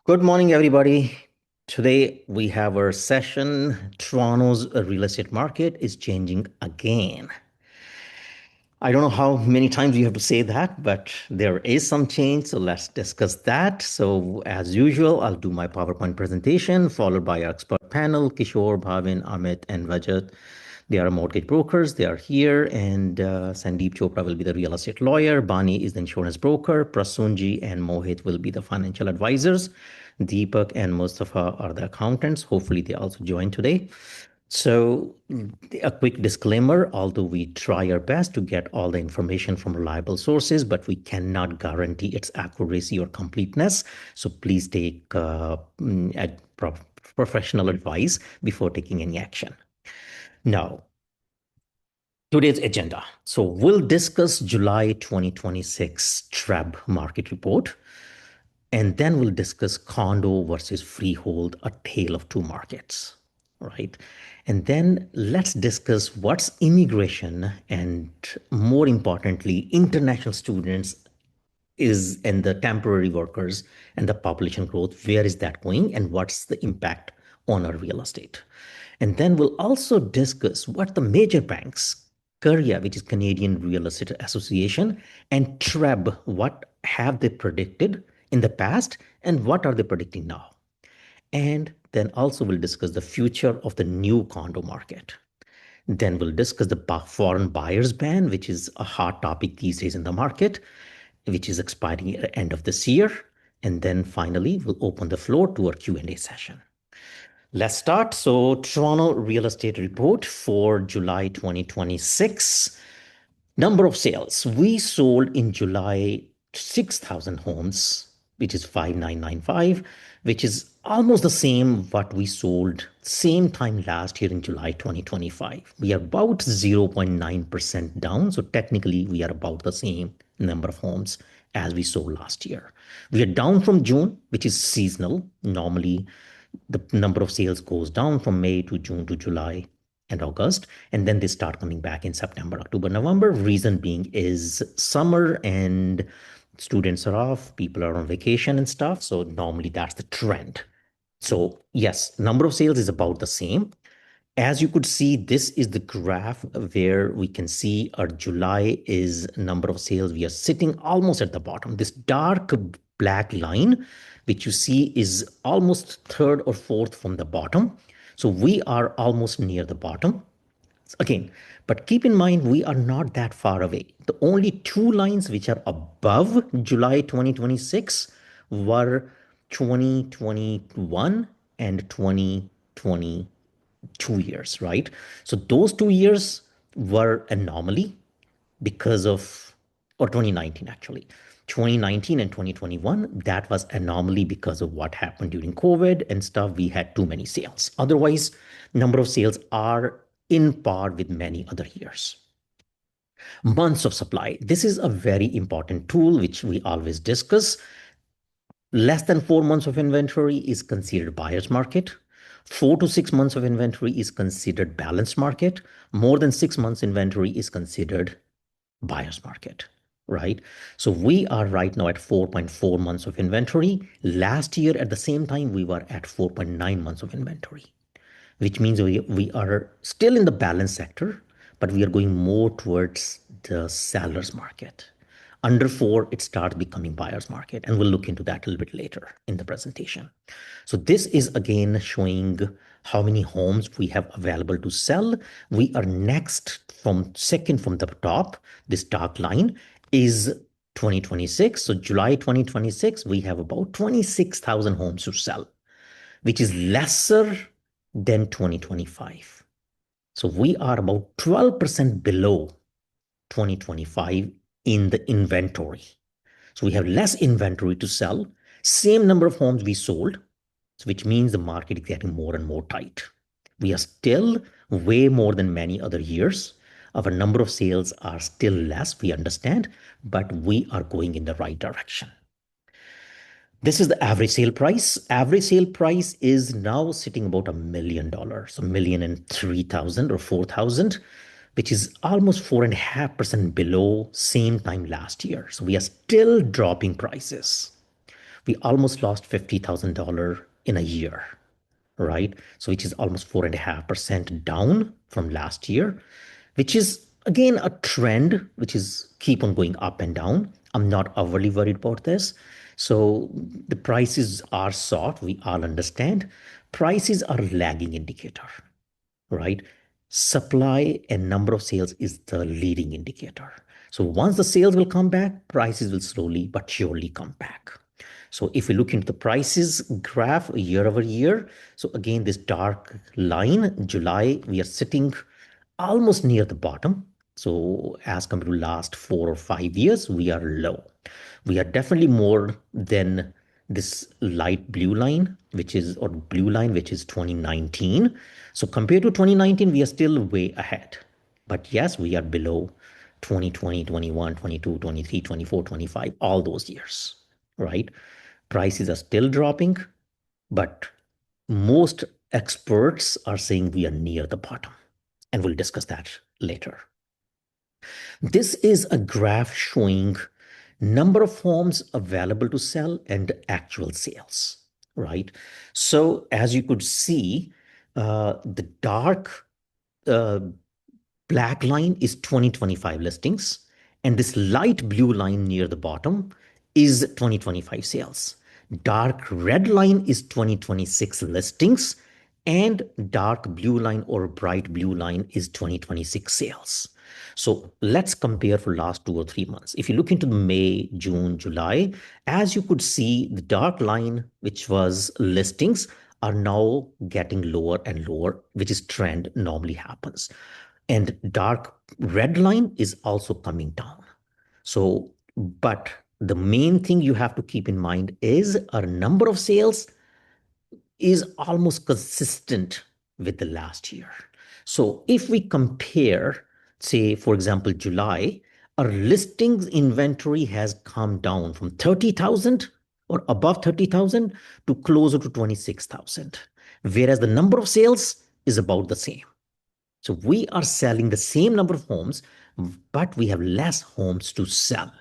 Good morning, everybody. Today we have our session. Toronto's real estate market is changing again. I don't know how many times you have to say that, but there is some change. So let's discuss that. So, as usual, I'll do my PowerPoint presentation, followed by our expert panel Kishore, Bhavin, Amit, and Rajat. They are mortgage brokers. They are here. And Sandeep Chopra will be the real estate lawyer. Bani is the insurance broker. Prasunji and Mohit will be the financial advisors. Deepak and Mustafa are the accountants. Hopefully, they also join today. So, a quick disclaimer, although we try our best to get all the information from reliable sources, but we cannot guarantee its accuracy or completeness. So please take professional advice before taking any action. Now, today's agenda. So we'll discuss July 2026 TRREB Market Report, and then we'll discuss condo versus freehold, a tale of two markets, right? And then let's discuss what's immigration and, more importantly, international students is and the temporary workers and the population growth. Where is that going, and what's the impact on our real estate? And then we'll also discuss what the major banks, CREA, which is Canadian Real Estate Association, and TRREB, what have they predicted in the past and what are they predicting now? And then also we'll discuss the future of the new condo market. Then we'll discuss the foreign buyers ban, which is a hot topic these days in the market, which is expiring at the end of this year. And then finally, we'll open the floor to our Q&A session. Let's start. So Toronto Real Estate Report for July 2026. Number of sales. We sold in July 6,000 homes, which is 5,995, which is almost the same what we sold same time last year in July 2025. We are about 0.9% down. So technically, we are about the same number of homes as we sold last year. We are down from June, which is seasonal. Normally, the number of sales goes down from May to June to July and August, and then they start coming back in September, October, November. Reason being is summer and students are off, people are on vacation and stuff. So normally that's the trend. So yes, number of sales is about the same. As you could see, this is the graph where we can see our July is number of sales. We are sitting almost at the bottom. This dark black line, which you see is almost third or fourth from the bottom. So we are almost near the bottom. Again, but keep in mind, we are not that far away. The only two lines which are above July 2026 were 2021 and 2020. 2 years, right? So those 2 years were anomaly because of, or 2019 actually. 2019 and 2021, that was anomaly because of what happened during COVID and stuff. We had too many sales. Otherwise, number of sales are in par with many other years. Months of supply. This is a very important tool which we always discuss. Less than 4 months of inventory is considered buyer's market. 4 to 6 months of inventory is considered balanced market. More than 6 months inventory is considered buyer's market, right? So we are right now at 4.4 months of inventory. Last year at the same time, we were at 4.9 months of inventory, which means we are still in the balanced sector, but we are going more towards the seller's market. Under 4, it starts becoming buyer's market. And we'll look into that a little bit later in the presentation. So this is again showing how many homes we have available to sell. We are next from second from the top. This dark line is 2026. So July 2026, we have about 26,000 homes to sell, which is lesser than 2025. So we are about 12% below 2025 in the inventory. So we have less inventory to sell, same number of homes we sold, which means the market is getting more and more tight. We are still way more than many other years. Our number of sales are still less, we understand, but we are going in the right direction. This is the average sale price. Average sale price is now sitting about $1 million, so 1,003,000 or 4,000, which is almost 4.5% below same time last year. So we are still dropping prices. We almost lost $50,000 in a year, right? So which is almost 4.5% down from last year, which is again a trend which is keep on going up and down. I'm not overly worried about this. So the prices are soft. We all understand. Prices are lagging indicator, right? Supply and number of sales is the leading indicator. So once the sales will come back, prices will slowly but surely come back. So if we look into the prices graph year over year, so again, this dark line, July, we are sitting almost near the bottom. So as compared to last 4 or 5 years, we are low. We are definitely more than this light blue line, which is, or blue line, which is 2019. So compared to 2019, we are still way ahead. But yes, we are below 2020, 21, 22, 23, 24, 25, all those years, right? Prices are still dropping, but most experts are saying we are near the bottom. And we'll discuss that later. This is a graph showing number of homes available to sell and actual sales, right? So as you could see, the dark uh, black line is 2025 listings, and this light blue line near the bottom is 2025 sales. Dark red line is 2026 listings, and dark blue line or bright blue line is 2026 sales. So let's compare for last 2 or 3 months. If you look into May, June, July, as you could see, the dark line, which was listings, are now getting lower and lower, which is trend normally happens. And dark red line is also coming down. So, but the main thing you have to keep in mind is our number of sales is almost consistent with the last year. So if we compare, say, for example, July, our listings inventory has come down from 30,000 or above 30,000 to closer to 26,000, whereas the number of sales is about the same. So we are selling the same number of homes, but we have less homes to sell,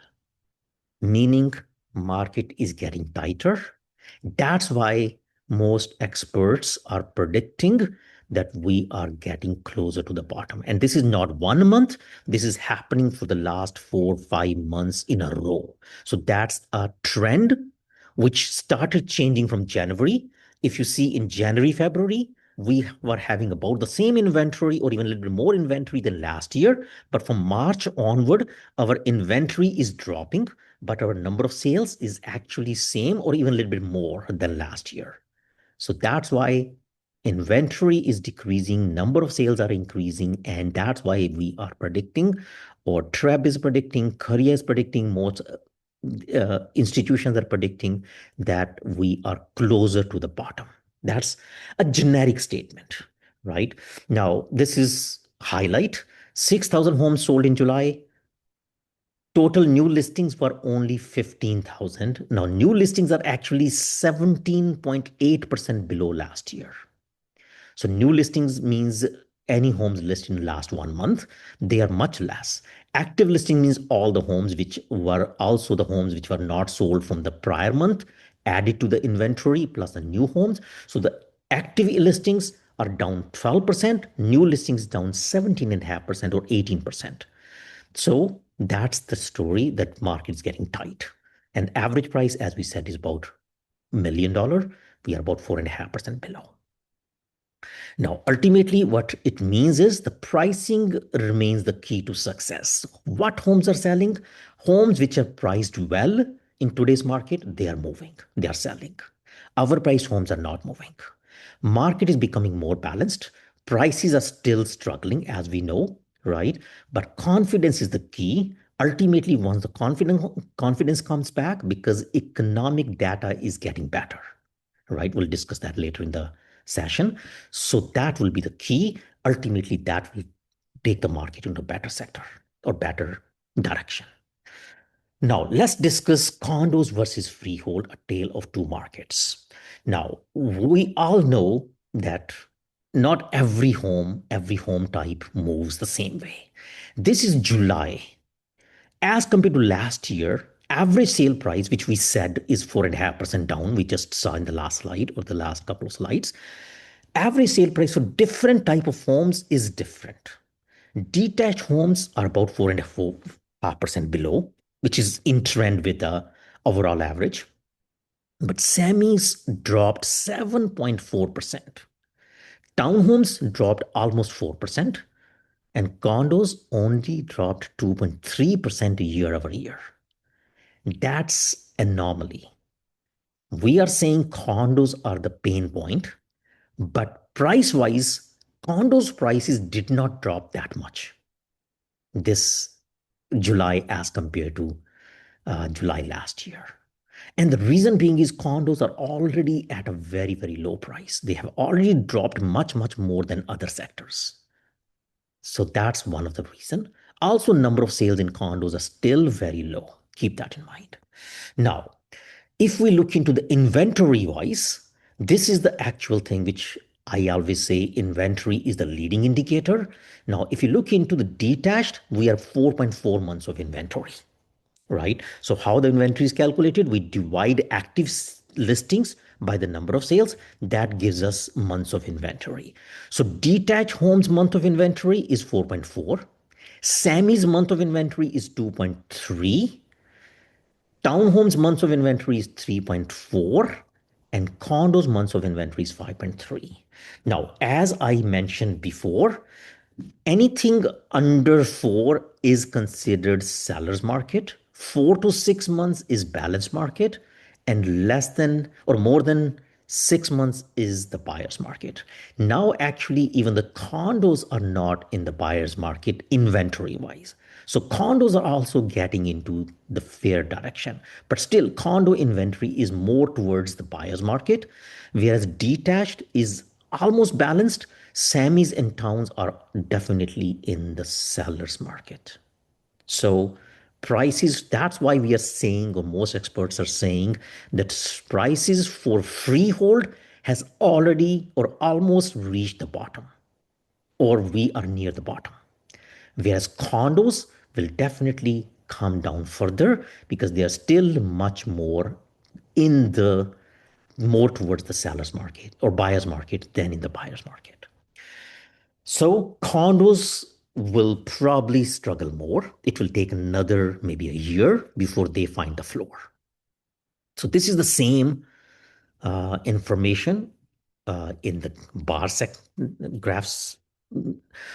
meaning market is getting tighter. That's why most experts are predicting that we are getting closer to the bottom. And this is not 1 month. This is happening for the last 4 or 5 months in a row. So that's a trend which started changing from January. If you see in January, February, we were having about the same inventory or even a little bit more inventory than last year. But from March onward, our inventory is dropping, but our number of sales is actually same or even a little bit more than last year. So that's why inventory is decreasing, number of sales are increasing, and that's why we are predicting, or TRREB is predicting, CREA is predicting, most institutions are predicting that we are closer to the bottom. That's a generic statement, right? Now, this is highlight. 6,000 homes sold in July. Total new listings were only 15,000. Now, new listings are actually 17.8% below last year. So new listings means any homes listed in the last 1 month. They are much less. Active listing means all the homes which were also the homes which were not sold from the prior month added to the inventory plus the new homes. So the active listings are down 12%, new listings down 17.5% or 18%. So that's the story, that market is getting tight. And average price, as we said, is about $1 million. We are about 4.5% below. Now, ultimately, what it means is the pricing remains the key to success. What homes are selling? Homes which are priced well in today's market, they are moving, they are selling. Our priced homes are not moving. Market is becoming more balanced. Prices are still struggling, as we know, right? But confidence is the key. Ultimately, once the confidence comes back, because economic data is getting better, right? We'll discuss that later in the session. So that will be the key. Ultimately, that will take the market into a better sector or better direction. Now, let's discuss condos versus freehold, a tale of two markets. Now, we all know that not every home type moves the same way. This is July. As compared to last year, average sale price, which we said is 4.5% down, we just saw in the last slide or the last couple of slides. Average sale price for different type of homes is different. Detached homes are about 4.5% below, which is in trend with the overall average. But semis dropped 7.4%. Townhomes dropped almost 4%, and condos only dropped 2.3% year over year. That's anomaly. We are saying condos are the pain point, but price-wise, condos prices did not drop that much this July as compared to July last year. And the reason being is condos are already at a very, very low price. They have already dropped much, much more than other sectors. So that's one of the reason. Also, number of sales in condos are still very low. Keep that in mind. Now, if we look into the inventory wise, this is the actual thing which I always say inventory is the leading indicator. Now, if you look into the detached, we are 4.4 months of inventory, right? So how the inventory is calculated, we divide active listings by the number of sales. That gives us months of inventory. So detached homes month of inventory is 4.4. Sammy's month of inventory is 2.3. Townhomes months of inventory is 3.4, and condos months of inventory is 5.3. Now, as I mentioned before, anything under 4 is considered seller's market. 4 to 6 months is balanced market, and less than or more than 6 months is the buyer's market. Now, actually, even the condos are not in the buyer's market inventory wise. So condos are also getting into the fair direction, but still condo inventory is more towards the buyer's market, whereas detached is almost balanced. Sammys and towns are definitely in the seller's market. So prices, that's why we are saying, or most experts are saying, that prices for freehold has already or almost reached the bottom, or we are near the bottom. Whereas condos will definitely come down further because they are still much more in the more towards the seller's market or buyer's market than in the buyer's market. So condos will probably struggle more. It will take another maybe a year before they find the floor. So this is the same information in the bar graphs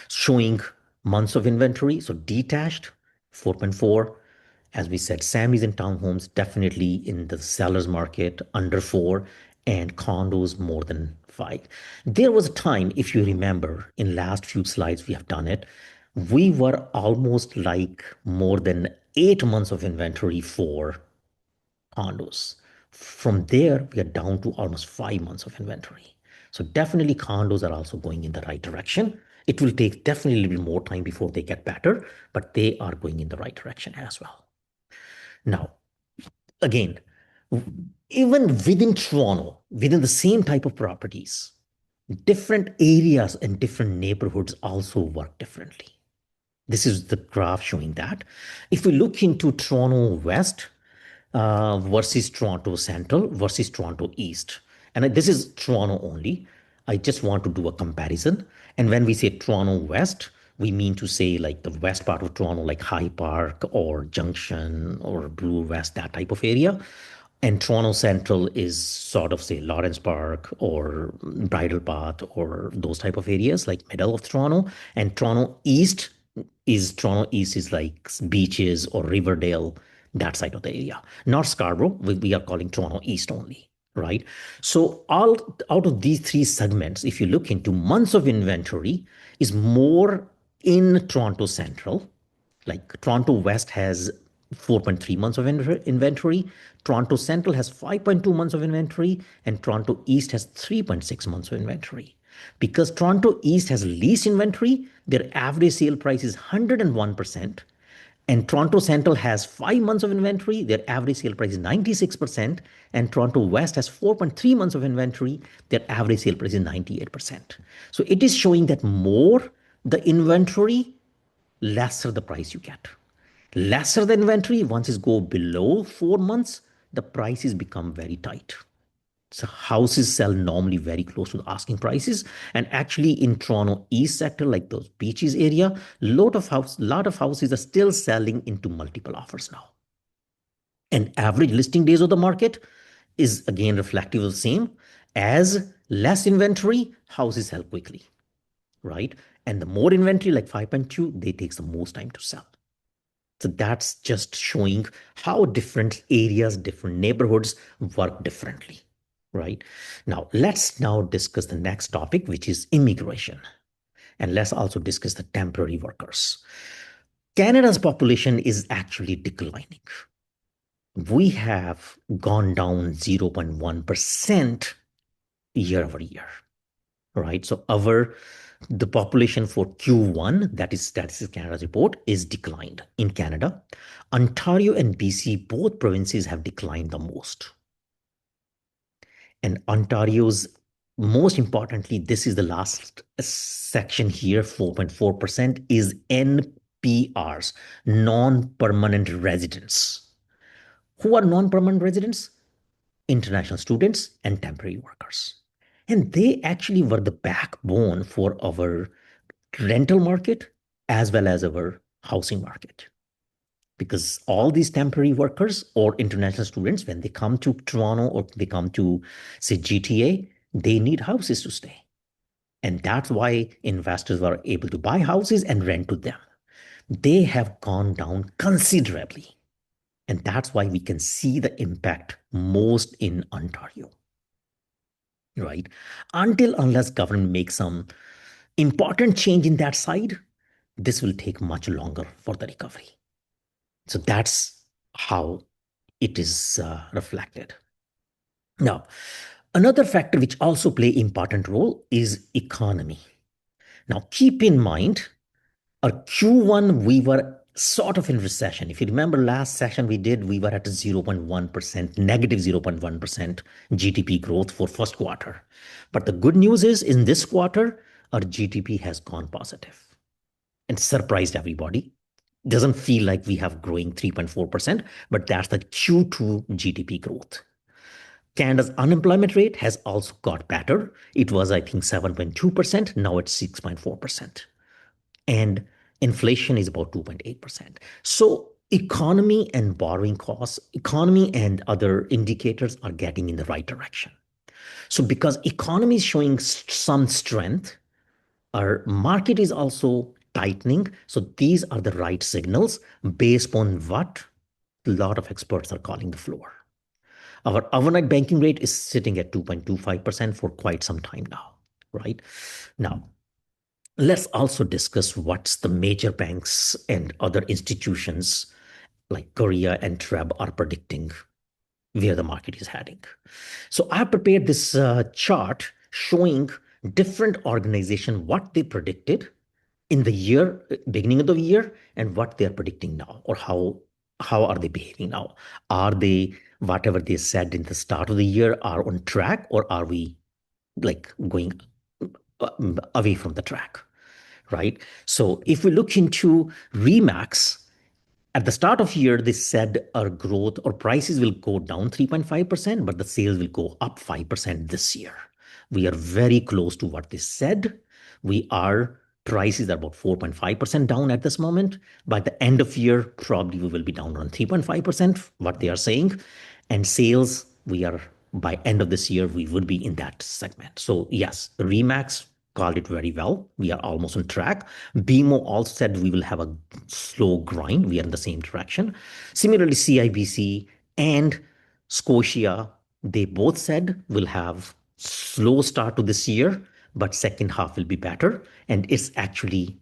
showing months of inventory. So detached 4.4. As we said, Sammys and townhomes definitely in the seller's market under 4, and condos more than 5. There was a time, if you remember, in last few slides we have done it, we were almost like more than 8 months of inventory for condos. From there, we are down to almost 5 months of inventory. So definitely condos are also going in the right direction. It will take definitely a little more time before they get better, but they are going in the right direction as well. Now, again, even within Toronto, within the same type of properties, different areas and different neighborhoods also work differently. This is the graph showing that. If we look into Toronto West versus Toronto Central versus Toronto East, and this is Toronto only, I just want to do a comparison. And when we say Toronto West, we mean to say like the west part of Toronto, like High Park or Junction or Blue West, that type of area. And Toronto Central is sort of say Lawrence Park or Bridle Path or those type of areas like middle of Toronto. And Toronto East is like beaches or Riverdale, that side of the area. Not Scarborough, we are calling Toronto East only, right? So all out of these three segments, if you look into months of inventory, is more in Toronto Central. Like Toronto West has 4.3 months of inventory. Toronto Central has 5.2 months of inventory, and Toronto East has 3.6 months of inventory. Because Toronto East has least inventory, their average sale price is 101%. And Toronto Central has 5 months of inventory, their average sale price is 96%. And Toronto West has 4.3 months of inventory, their average sale price is 98%. So it is showing that more the inventory, lesser the price you get. Lesser the inventory, once it go below 4 months, the prices become very tight. So houses sell normally very close to the asking prices. And actually in Toronto East sector, like those beaches area, lot of houses are still selling into multiple offers now. And average listing days of the market is again reflective of the same. As less inventory, houses sell quickly, right? And the more inventory, like 5.2, they takes the most time to sell. So that's just showing how different areas, different neighborhoods work differently, right? Now, let's now discuss the next topic, which is immigration. And let's also discuss the temporary workers. Canada's population is actually declining. We have gone down 0.1% year over year, right? So the population for Q1, that is Statistics Canada's report, is declined in Canada. Ontario and BC, both provinces have declined the most. And Ontario's, most importantly, this is the last section here, 4.4% is NPRs, non-permanent residents. Who are non-permanent residents? International students and temporary workers. And they actually were the backbone for our rental market as well as our housing market. Because all these temporary workers or international students, when they come to Toronto or they come to, say, GTA, they need houses to stay. And that's why investors were able to buy houses and rent to them. They have gone down considerably. And that's why we can see the impact most in Ontario, right? Unless government makes some important change in that side, this will take much longer for the recovery. So that's how it is reflected. Now, another factor which also play important role is economy. Now, keep in mind, our Q1, we were sort of in recession. If you remember last session we did, we were at 0.1%, negative 0.1% GDP growth for first quarter. But the good news is in this quarter, our GDP has gone positive and surprised everybody. Doesn't feel like we have growing 3.4%, but that's the Q2 GDP growth. Canada's unemployment rate has also got better. It was, I think, 7.2%. Now it's 6.4%. And inflation is about 2.8%. So economy and borrowing costs, economy and other indicators are getting in the right direction. So because economy is showing some strength, our market is also tightening. So these are the right signals based on what a lot of experts are calling the floor. Our overnight banking rate is sitting at 2.25% for quite some time now, right? Now, let's also discuss what's the major banks and other institutions like CREA and TRREB are predicting where the market is heading. So I have prepared this chart showing different organizations, what they predicted in the year, beginning of the year, and what they're predicting now, or how are they behaving now? Are they, whatever they said in the start of the year, are on track, or are we like going away from the track, right? So if we look into Remax, at the start of year, they said our growth or prices will go down 3.5%, but the sales will go up 5% this year. We are very close to what they said. Prices are about 4.5% down at this moment. By the end of year, probably we will be down around 3.5%, what they are saying. And sales, by end of this year, we would be in that segment. So yes, Remax called it very well. We are almost on track. BMO also said we will have a slow grind. We are in the same direction. Similarly, CIBC and Scotia, they both said we'll have slow start to this year, but second half will be better. And it's actually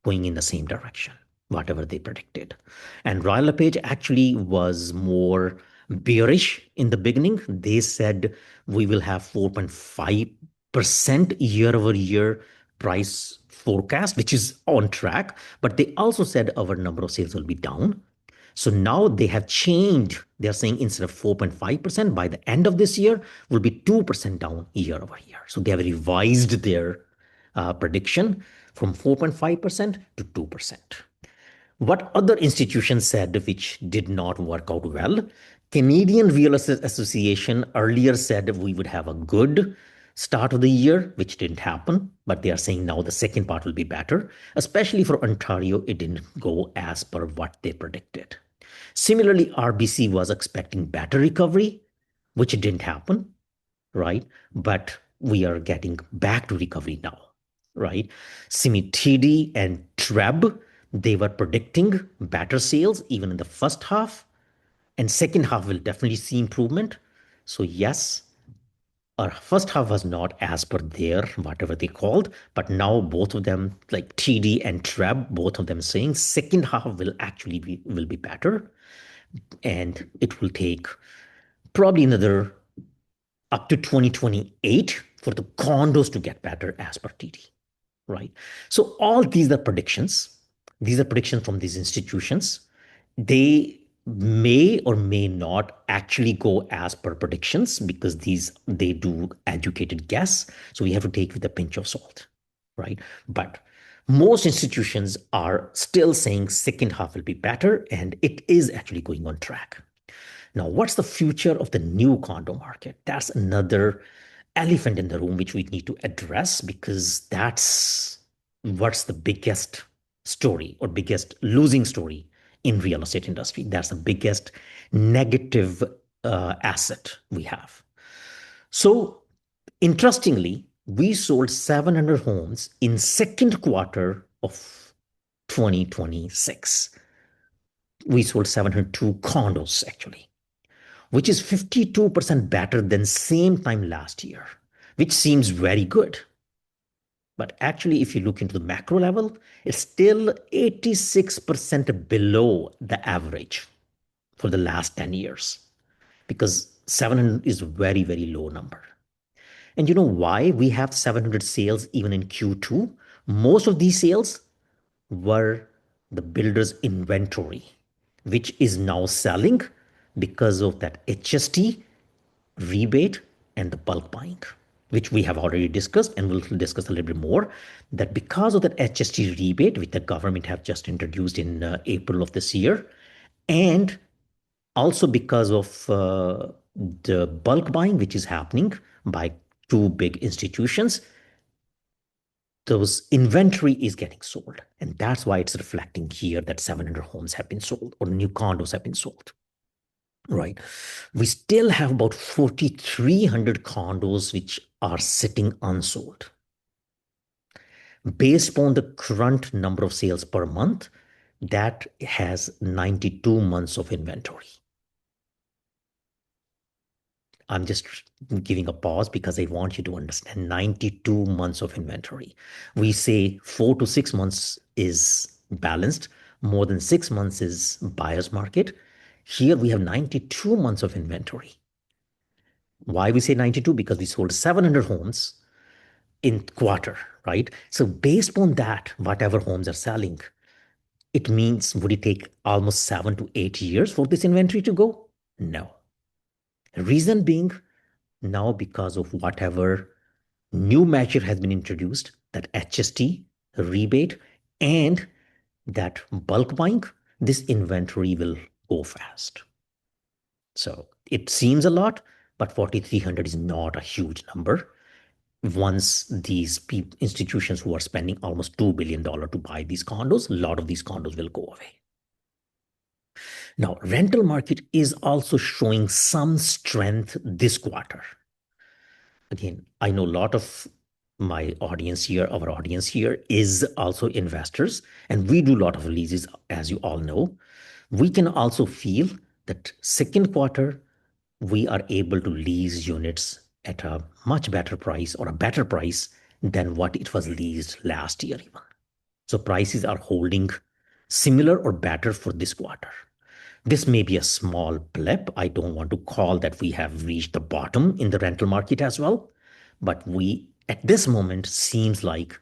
going in the same direction, whatever they predicted. And Royal LePage actually was more bearish in the beginning. They said we will have 4.5% year over year price forecast, which is on track. But they also said our number of sales will be down. So now they have changed. They're saying instead of 4.5% by the end of this year, will be 2% down year over year. So they have revised their prediction from 4.5% to 2%. What other institutions said which did not work out well? Canadian Real Estate Association earlier said we would have a good start of the year, which didn't happen, but they are saying now the second part will be better. Especially for Ontario, it didn't go as per what they predicted. Similarly, RBC was expecting better recovery, which didn't happen, right? But we are getting back to recovery now, right? CME and TRREB, they were predicting better sales even in the first half, and second half will definitely see improvement. So yes, our first half was not as per their whatever they called, but now both of them, like TD and TREB, both of them saying second half will actually be better, and it will take probably another up to 2028 for the condos to get better as per TD, right? So all these are predictions. These are predictions from these institutions. They may or may not actually go as per predictions because they do educated guess. So we have to take with a pinch of salt, right? But most institutions are still saying second half will be better, and it is actually going on track. Now, what's the future of the new condo market? That's another elephant in the room which we need to address because that's what's the biggest story or biggest losing story in real estate industry. That's the biggest negative asset we have. So interestingly, we sold 700 homes in second quarter of 2026. We sold 702 condos actually, which is 52% better than same time last year, which seems very good. But actually, if you look into the macro level, it's still 86% below the average for the last 10 years because 700 is a very, very low number. And you know why we have 700 sales even in Q2? Most of these sales were the builder's inventory, which is now selling because of that HST rebate and the bulk buying, which we have already discussed and we'll discuss a little bit more, that because of that HST rebate, which the government have just introduced in April of this year, and also because of the bulk buying, which is happening by two big institutions, those inventory is getting sold. And that's why it's reflecting here that 700 homes have been sold or new condos have been sold. Right. We still have about 4,300 condos which are sitting unsold. Based upon the current number of sales per month, that has 92 months of inventory. I'm just giving a pause because I want you to understand 92 months of inventory. We say 4 to 6 months is balanced, more than 6 months is buyer's market. Here we have 92 months of inventory. Why we say 92? Because we sold 700 homes in quarter, right? So based upon that, whatever homes are selling, it means would it take almost 7 to 8 years for this inventory to go? No. Reason being, now because of whatever new measure has been introduced, that HST rebate and that bulk buying, this inventory will go fast. So it seems a lot, but 4,300 is not a huge number. Once these institutions who are spending almost $2 billion to buy these condos, a lot of these condos will go away. Now, rental market is also showing some strength this quarter. Again, I know a lot of my audience here, our audience here is also investors, and we do a lot of leases, as you all know. We can also feel that second quarter, we are able to lease units at a much better price or a better price than what it was leased last year even. So prices are holding similar or better for this quarter. This may be a small blip. I don't want to call that we have reached the bottom in the rental market as well, but we at this moment seems like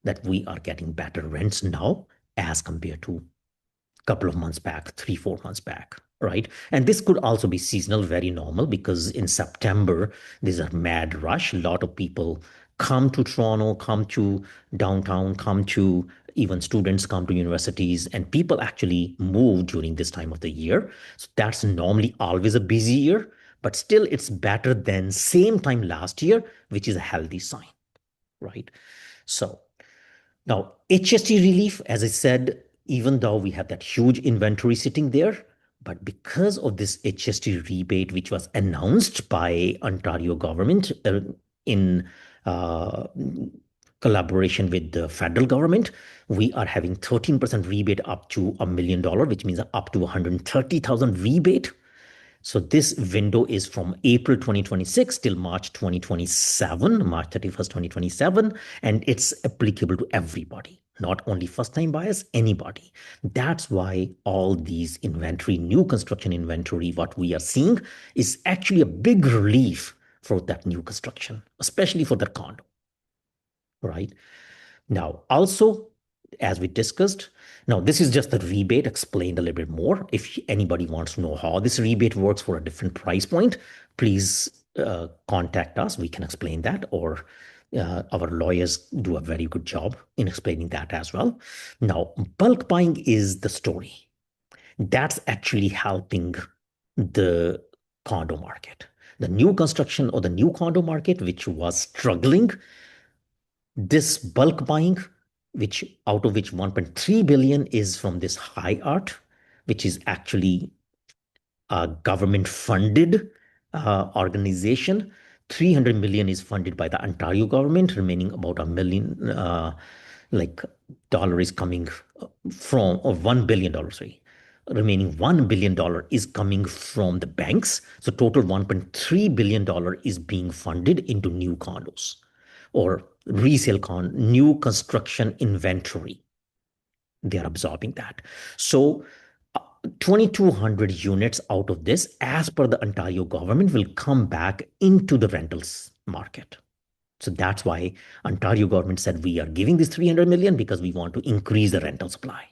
that we are getting better rents now as compared to a couple of months back, 3, 4 months back, right? And this could also be seasonal, very normal, because in September, there's a mad rush. A lot of people come to Toronto, come to downtown, come to Even students come to universities and people actually move during this time of the year. So that's normally always a busy year, but still it's better than same time last year, which is a healthy sign, right? So now HST relief, as I said, even though we have that huge inventory sitting there, but because of this HST rebate, which was announced by Ontario government in uh, collaboration with the federal government, we are having 13% rebate up to $1 million, which means up to 130,000 rebate. So this window is from April 2026 till March 2027, March 31st, 2027, and it's applicable to everybody, not only first-time buyers, anybody. That's why all these inventory, new construction inventory, what we are seeing is actually a big relief for that new construction, especially for the condo, right? Now, also, as we discussed, now this is just the rebate explained a little bit more. If anybody wants to know how this rebate works for a different price point, please contact us. We can explain that, or our lawyers do a very good job in explaining that as well. Now, bulk buying is the story. That's actually helping the condo market. The new construction or the new condo market, which was struggling, this bulk buying, which out of which 1.3 billion is from this high art, which is actually a government funded organization. 300 million is funded by the Ontario government, remaining about a million like dollar is coming from, or $1 billion, sorry. Remaining $1 billion is coming from the banks. So total $1.3 billion is being funded into new condos or new construction inventory. They are absorbing that. So 2,200 units out of this, as per the Ontario government, will come back into the rentals market. So that's why Ontario government said we are giving this 300 million because we want to increase the rental supply,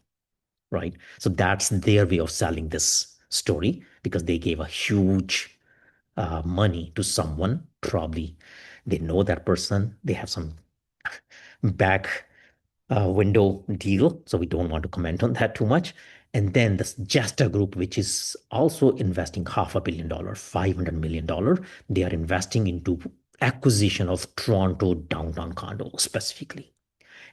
right? So that's their way of selling this story, because they gave a huge money to someone. Probably they know that person. They have some back window deal. So we don't want to comment on that too much. And then the Jester Group, which is also investing $500 million, $500 million. They are investing into acquisition of Toronto downtown condo specifically.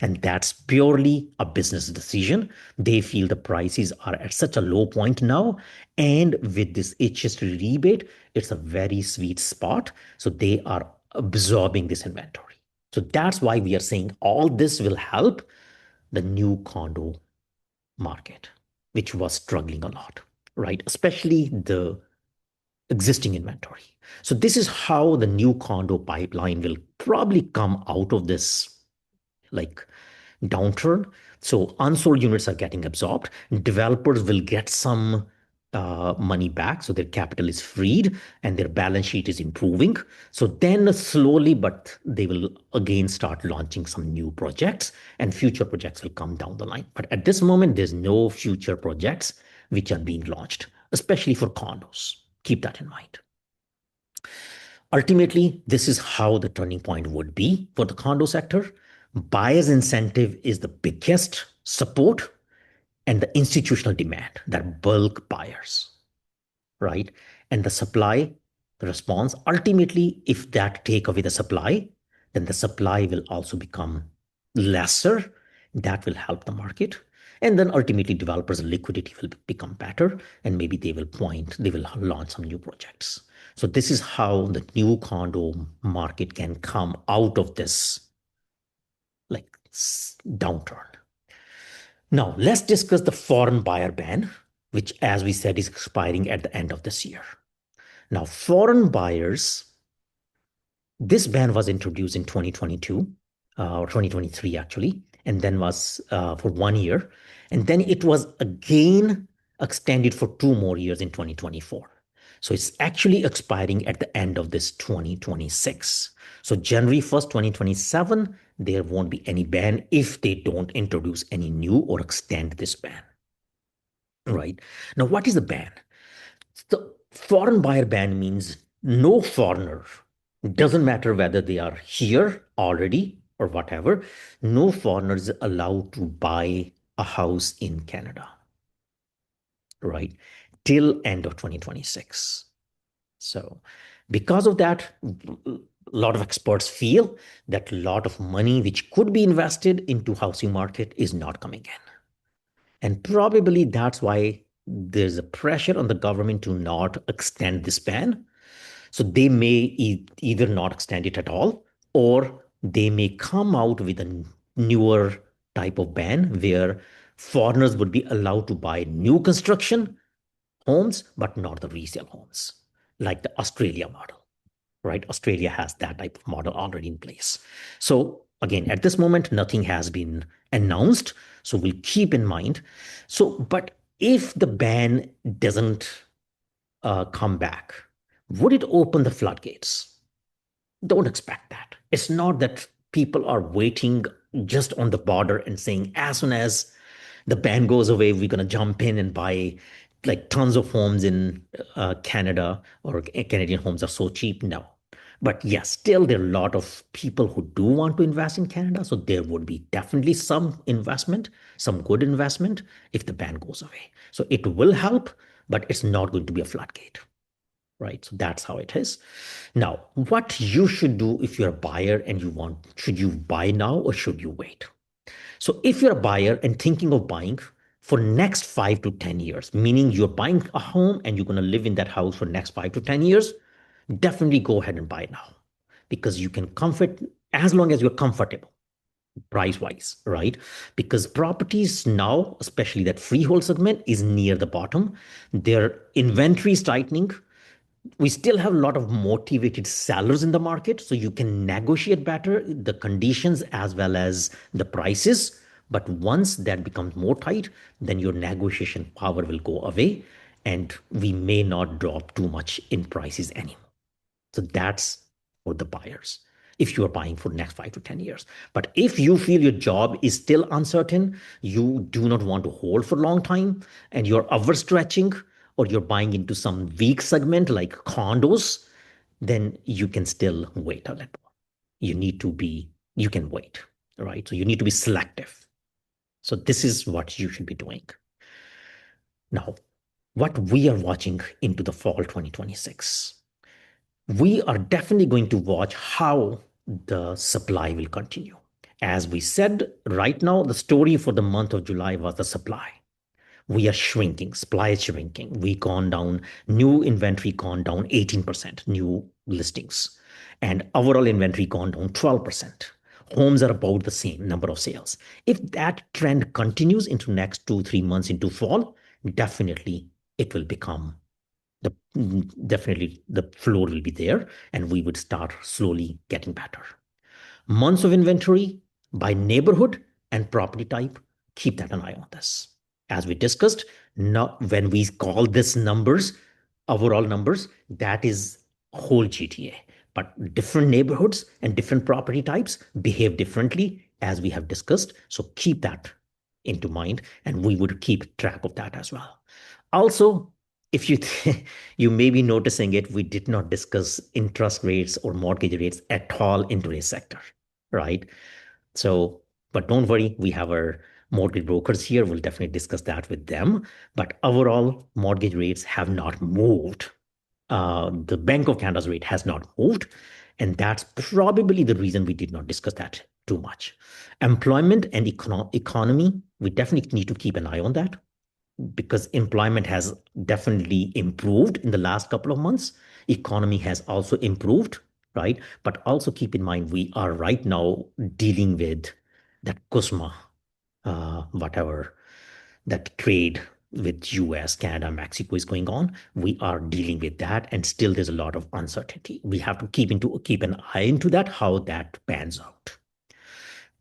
And that's purely a business decision. They feel the prices are at such a low point now. And with this HST rebate, it's a very sweet spot. So they are absorbing this inventory. So that's why we are saying all this will help the new condo market, which was struggling a lot, right? Especially the existing inventory. So this is how the new condo pipeline will probably come out of this like downturn. So unsold units are getting absorbed. Developers will get some money back, so their capital is freed and their balance sheet is improving. So then slowly, but they will again start launching some new projects, and future projects will come down the line. But at this moment, there's no future projects which are being launched, especially for condos. Keep that in mind. Ultimately, this is how the turning point would be for the condo sector. Buyer's incentive is the biggest support, and the institutional demand, that bulk buyers, right? And the supply, the response, ultimately, if that take away the supply, then the supply will also become lesser. That will help the market. And then ultimately developers' liquidity will become better, and maybe they will launch some new projects. So this is how the new condo market can come out of this like downturn. Now, let's discuss the foreign buyer ban, which, as we said, is expiring at the end of this year. Now, foreign buyers, this ban was introduced in 2022 or 2023, actually, and then was for 1 year. And then it was again extended for 2 more years in 2024. So it's actually expiring at the end of this 2026. So January 1st, 2027, there won't be any ban if they don't introduce any new or extend this ban. Right. Now, what is the ban? The foreign buyer ban means no foreigner, doesn't matter whether they are here already or whatever, no foreigner is allowed to buy a house in Canada, right? Till end of 2026. So because of that, a lot of experts feel that a lot of money which could be invested into housing market is not coming in. And probably that's why there's a pressure on the government to not extend this ban. So they may either not extend it at all, or they may come out with a newer type of ban where foreigners would be allowed to buy new construction homes, but not the resale homes, like the Australia model, right? Australia has that type of model already in place. So again, at this moment, nothing has been announced. So we'll keep in mind. So, but if the ban doesn't come back, would it open the floodgates? Don't expect that. It's not that people are waiting just on the border and saying, as soon as the ban goes away, we're going to jump in and buy like tons of homes in Canada, or Canadian homes are so cheap. No. But yes, still there are a lot of people who do want to invest in Canada. So there would be definitely some investment, some good investment if the ban goes away. So it will help, but it's not going to be a floodgate, right? So that's how it is. Now, what you should do if you're a buyer and you want, should you buy now or should you wait? So if you're a buyer and thinking of buying for next 5 to 10 years, meaning you're buying a home and you're going to live in that house for next 5 to 10 years, definitely go ahead and buy it now, because you can comfort as long as you're comfortable price wise, right? Because properties now, especially that freehold segment, is near the bottom. Their inventory is tightening. We still have a lot of motivated sellers in the market, so you can negotiate better the conditions as well as the prices. But once that becomes more tight, then your negotiation power will go away, and we may not drop too much in prices anymore. So that's for the buyers if you are buying for the next 5 to 10 years. But if you feel your job is still uncertain, you do not want to hold for a long time, and you're overstretching, or you're buying into some weak segment like condos, then you can still wait a little. You can wait, right? So you need to be selective. So this is what you should be doing. Now, what we are watching into the fall 2026, we are definitely going to watch how the supply will continue. As we said, right now, the story for the month of July was the supply. We are shrinking, supply is shrinking. We gone down, new inventory gone down 18%, new listings. And overall inventory gone down 12%. Homes are about the same number of sales. If that trend continues into next 2, 3 months into fall, definitely it will become the definitely the floor will be there, and we would start slowly getting better. Months of inventory by neighborhood and property type, keep that an eye on this. As we discussed, not when we call this numbers, overall numbers, that is whole GTA. But different neighborhoods and different property types behave differently, as we have discussed. So keep that into mind, and we would keep track of that as well. Also, if you you may be noticing it, we did not discuss interest rates or mortgage rates at all in today's sector, right? So, but don't worry, we have our mortgage brokers here. We'll definitely discuss that with them. But overall, mortgage rates have not moved. The Bank of Canada's rate has not moved. And that's probably the reason we did not discuss that too much. Employment and economy, we definitely need to keep an eye on that, because employment has definitely improved in the last couple of months. Economy has also improved, right? But also keep in mind, we are right now dealing with that CUSMA, whatever, that trade with US, Canada, Mexico is going on. We are dealing with that, and still there's a lot of uncertainty. We have to keep an eye into that, how that pans out.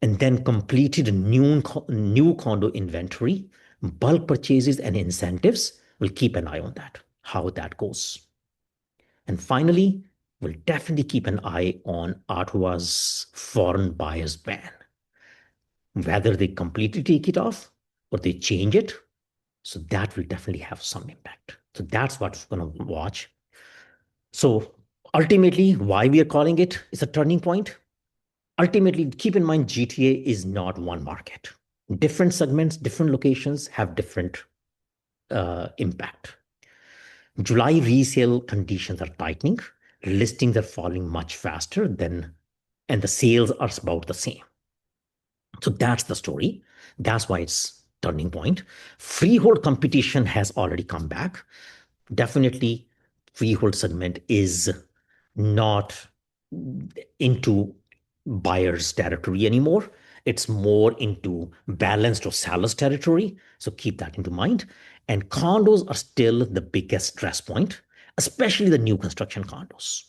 And then completed new condo inventory, bulk purchases and incentives. We'll keep an eye on that, how that goes. And finally, we'll definitely keep an eye on Ottawa's foreign buyers ban, whether they completely take it off or they change it. So that will definitely have some impact. So that's what we're going to watch. So ultimately, why we are calling it is a turning point. ultimately, keep in mind, GTA is not one market. Different segments, different locations have different impact. July resale conditions are tightening. Listings are falling much faster than, and the sales are about the same. So that's the story. That's why it's turning point. Freehold competition has already come back. Definitely, freehold segment is not into buyer's territory anymore. It's more into balanced or seller's territory. So keep that into mind. And condos are still the biggest stress point, especially the new construction condos,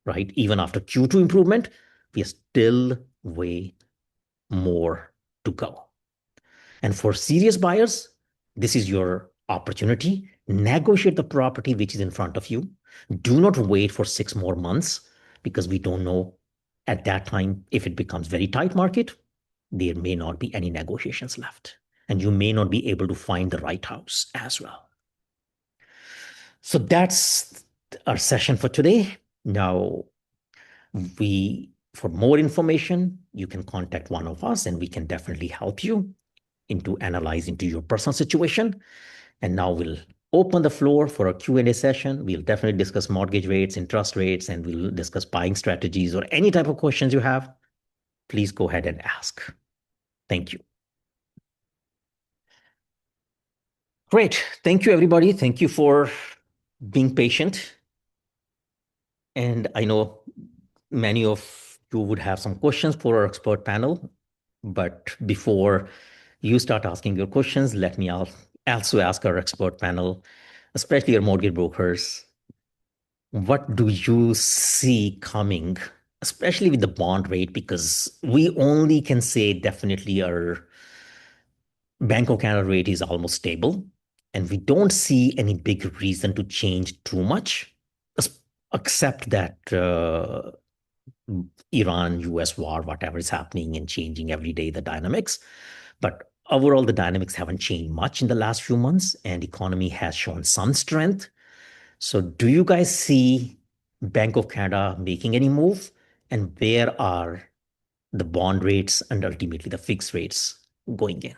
right? Even after Q2 improvement, we are still way more to go. And for serious buyers, this is your opportunity. Negotiate the property which is in front of you. Do not wait for 6 more months because we don't know at that time if it becomes very tight market, there may not be any negotiations left. And you may not be able to find the right house as well. So that's our session for today. Now, for more information, you can contact one of us and we can definitely help you into analyze into your personal situation. And now we'll open the floor for a Q&A session. We'll definitely discuss mortgage rates, interest rates, and we'll discuss buying strategies or any type of questions you have. Please go ahead and ask. Thank you. Great. Thank you, everybody. Thank you for being patient. And I know many of you would have some questions for our expert panel. But before you start asking your questions, let me also ask our expert panel, especially our mortgage brokers, what do you see coming, especially with the bond rate? Because we only can say definitely our Bank of Canada rate is almost stable, and we don't see any big reason to change too much, except that Iran, US war, whatever is happening and changing every day, the dynamics. But overall, the dynamics haven't changed much in the last few months, and economy has shown some strength. So do you guys see Bank of Canada making any move? And where are the bond rates and ultimately the fixed rates going in?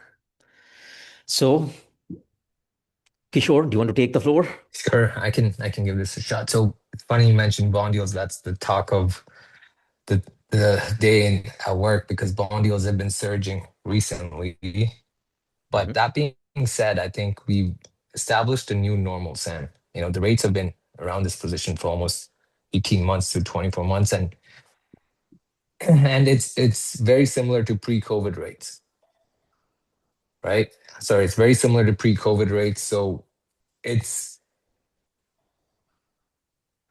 So, Kishore, do you want to take the floor? Sure, I can give this a shot. So it's funny you mentioned bond deals. That's the talk of the day at work because bond deals have been surging recently. But that being said, I think we've established a new normal, Sam. The rates have been around this position for almost 18 months to 24 months, and it's very similar to pre-COVID rates, right? Sorry, it's very similar to pre-COVID rates. So it's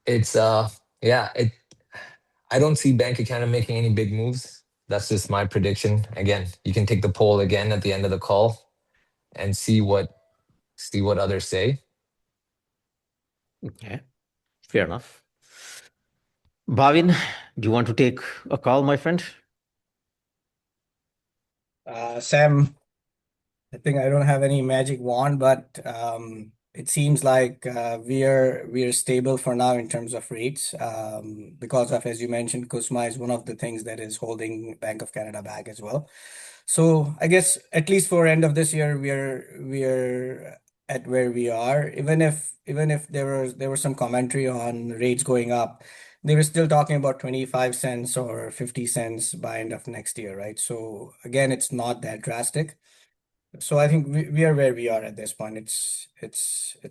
it's yeah, I don't see Bank of Canada making any big moves. That's just my prediction. Again, you can take the poll again at the end of the call and see what others say. Okay, fair enough. Bhavin, do you want to take a call, my friend? Sam, I think I don't have any magic wand, but it seems like we are stable for now in terms of rates because of, as you mentioned, CUSMA is one of the things that is holding Bank of Canada back as well. So I guess at least for end of this year, we are at where we are. Even if there was some commentary on rates going up, they were still talking about 25 cents or 50 cents by end of next year, right? So again, it's not that drastic. So I think we are where we are at this point. It's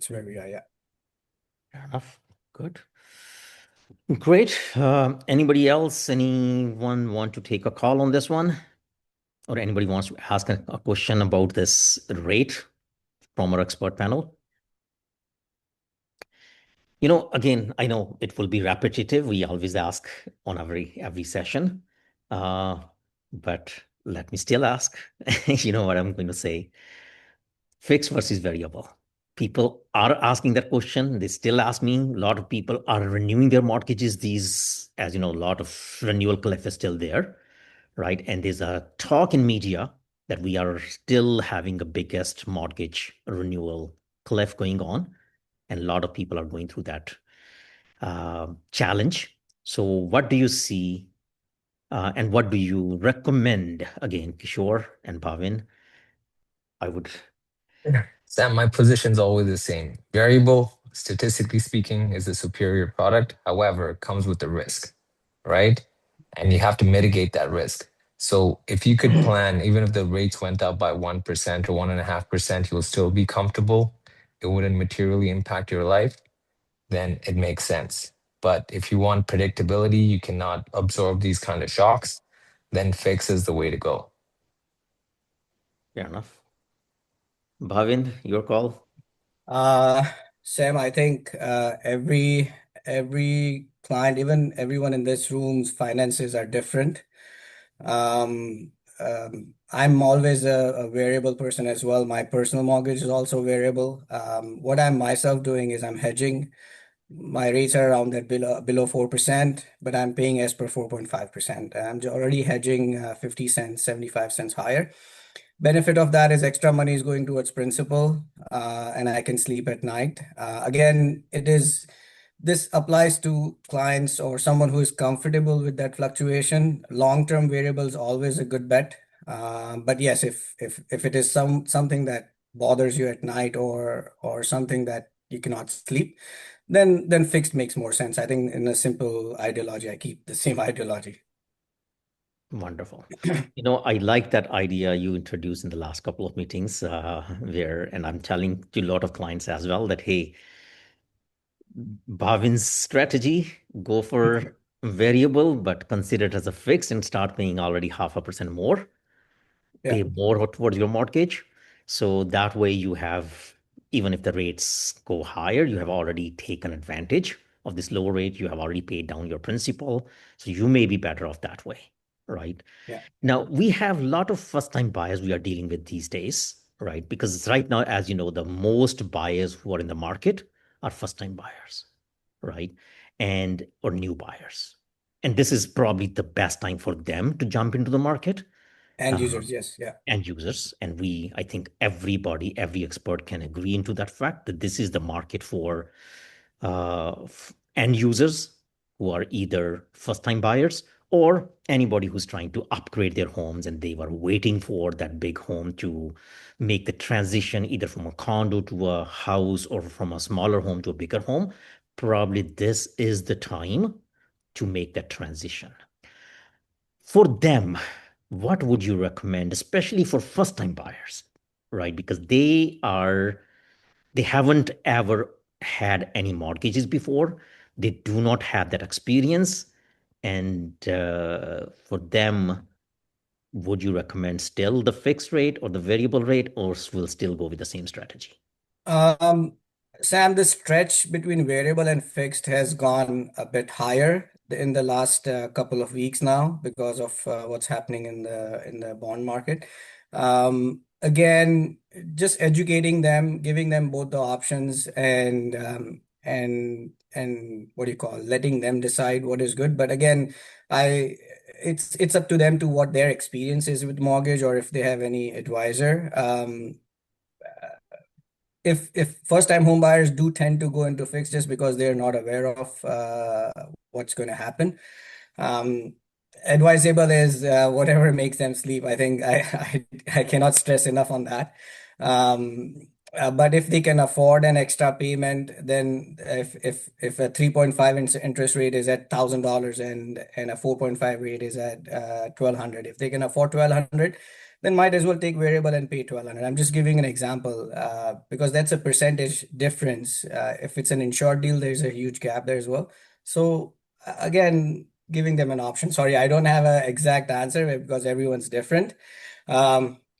where we are, yeah. Fair enough. Good. Great. Anybody else? Anyone want to take a call on this one? Or anybody wants to ask a question about this rate from our expert panel? Again, I know it will be repetitive. We always ask on every session. But let me still ask. You know what I'm going to say. Fixed versus variable. People are asking that question. They still ask me. A lot of people are renewing their mortgages. As you know, a lot of renewal cliff is still there, right? And there's a talk in media that we are still having the biggest mortgage renewal cliff going on. And a lot of people are going through that challenge. So what do you see And what do you recommend? Again, Kishore and Bhavin, I would. Sam, my position's always the same. Variable, statistically speaking, is a superior product. However, it comes with a risk, right? And you have to mitigate that risk. So if you could plan, even if the rates went up by 1% or 1.5%, you'll still be comfortable. It wouldn't materially impact your life, then it makes sense. But if you want predictability, you cannot absorb these kind of shocks, then fix is the way to go. Fair enough. Bhavin, your call. Uh, Sam, I think every client, even everyone in this room's finances are different. Um, I'm always a variable person as well. My personal mortgage is also variable. What I'm myself doing is I'm hedging. My rates are around that below 4%, but I'm paying as per 4.5%. I'm already hedging 50 cents, 75 cents higher. Benefit of that is extra money is going towards principal, and I can sleep at night. Again, this applies to clients or someone who is comfortable with that fluctuation. Long-term variable is always a good bet. But yes, if it is something that bothers you at night or something that you cannot sleep, then fixed makes more sense. I think in a simple ideology, I keep the same ideology. Wonderful. I like that idea you introduced in the last couple of meetings, and I'm telling to a lot of clients as well that, hey, Bhavin's strategy, go for variable, but consider it as a fixed and start paying already 0.5% more, Yeah, pay more towards your mortgage. So that way you have, even if the rates go higher, you have already taken advantage of this lower rate. You have already paid down your principal. So you may be better off that way, right? yeah. Now, we have a lot of first-time buyers we are dealing with these days, right? Because right now, as you know, the most buyers who are in the market are first-time buyers, right? And or new buyers. And this is probably the best time for them to jump into the market, End uh, users, yes, yeah. end users. And I think everybody, every expert can agree into that fact that this is the market for end users who are either first-time buyers or anybody who's trying to upgrade their homes and they were waiting for that big home to make the transition either from a condo to a house or from a smaller home to a bigger home. Probably this is the time to make that transition. For them, what would you recommend, especially for first-time buyers, right? Because they haven't ever had any mortgages before. They do not have that experience. And for them, would you recommend still the fixed rate or the variable rate, or will still go with the same strategy? Um, Sam, the stretch between variable and fixed has gone a bit higher in the last couple of weeks now because of what's happening in the bond market. Again, just educating them, giving them both the options, and what do you call, letting them decide what is good. But again, I it's up to them to what their experience is with mortgage or if they have any advisor. If first time home buyers do tend to go into fixed just because they're not aware of what's going to happen, um, advisable is whatever makes them sleep. I think I cannot stress enough on that. um, but if they can afford an extra payment, then if a 3.5 interest rate is at $1,000 and a 4.5 rate is at 1,200, if they can afford 1,200, then might as well take variable and pay 1,200. I'm just giving an example because that's a percentage difference. If it's an insured deal, there's a huge gap there as well. So again, giving them an option. Sorry, I don't have an exact answer because everyone's different.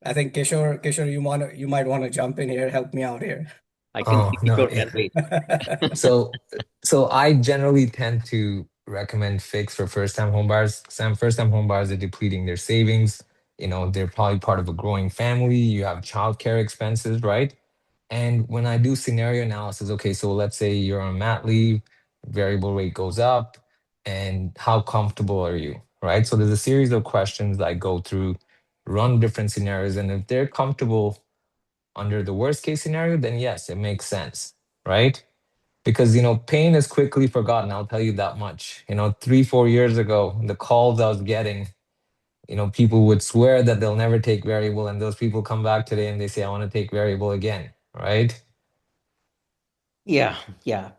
I think Kishore, you might want to jump in here, help me out here. I can Oh, see no. Kishore can wait. So, so I generally tend to recommend fix for first-time home buyers. Some first-time home buyers are depleting their savings. They're probably part of a growing family. You have childcare expenses, right? And when I do scenario analysis, okay, so let's say you're on mat leave, variable rate goes up, and how comfortable are you, right? So there's a series of questions that I go through, run different scenarios, and if they're comfortable under the worst case scenario, then yes, it makes sense, right? because pain is quickly forgotten. I'll tell you that much. 3 4 years ago, the calls I was getting, people would swear that they'll never take variable, and those people come back today and they say, I want to take variable again, right? Yeah, yeah.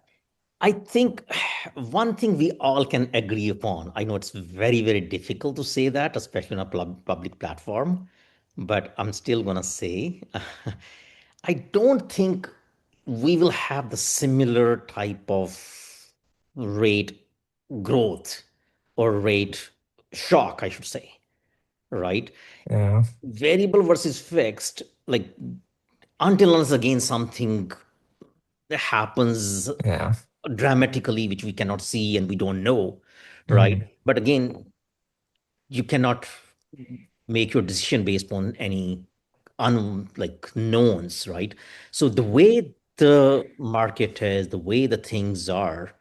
I think one thing we all can agree upon, I know it's very, very difficult to say that, especially on a public platform, but I'm still going to say I don't think we will have the similar type of rate growth or rate shock, I should say, right? Yeah, Variable versus fixed, like until unless again something happens yeah. dramatically, which we cannot see and we don't know, right? Mhm. But again, you cannot make your decision based on any like knowns, right? So the way the market is, the way the things are,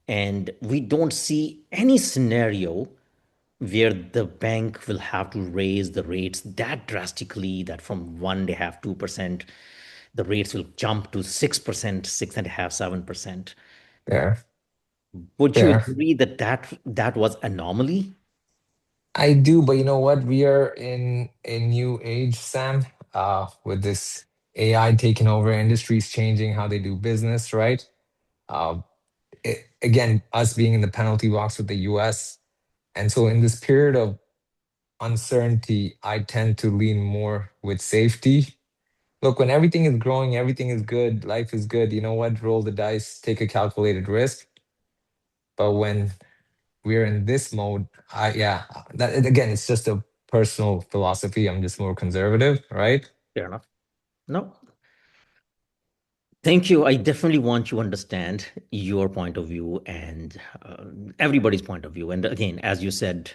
and we don't see any scenario where the bank will have to raise the rates that drastically that from one they have 2%, the rates will jump to 6%, 6.5%, 7%. There, Would you there. agree that that was anomaly? I do, but you know what? We are in a new age, Sam, with this AI taking over, industries changing how they do business, right? Uh, again, us being in the penalty box with the US. And so in this period of uncertainty, I tend to lean more with safety. Look, when everything is growing, everything is good, life is good, you know what? Roll the dice, take a calculated risk. But when we're in this mode, yeah, that again, it's just a personal philosophy. I'm just more conservative, right? Fair enough. No, thank you. I definitely want to understand your point of view and everybody's point of view. And again, as you said,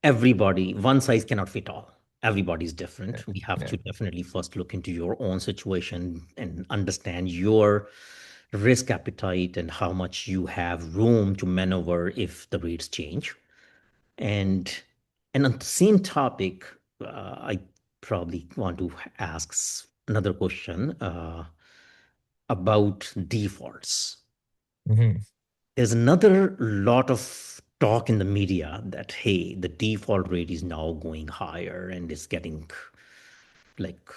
everybody, one size cannot fit all. Everybody's Yeah, different. We have yeah, to definitely first look into your own situation and understand your risk appetite and how much you have room to maneuver if the rates change. And on the same topic, I probably want to ask another question about defaults. mhm, There's another lot of talk in the media that, hey, the default rate is now going higher and is getting like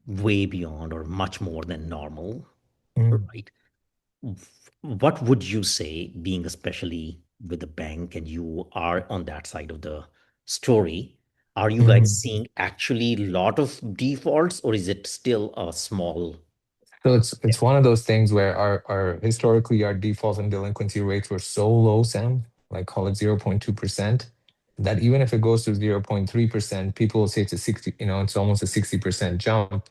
way beyond or much more than normal, mhm, right? What would you say, being especially with the bank and you are on that side of the story, are you guys mhm. seeing actually a lot of defaults or is it still a small? So it's one of those things where our historically our defaults and delinquency rates were so low, Sam, like call it 0.2%, that even if it goes to 0.3%, people will say it's a 60, it's almost a 60% jump,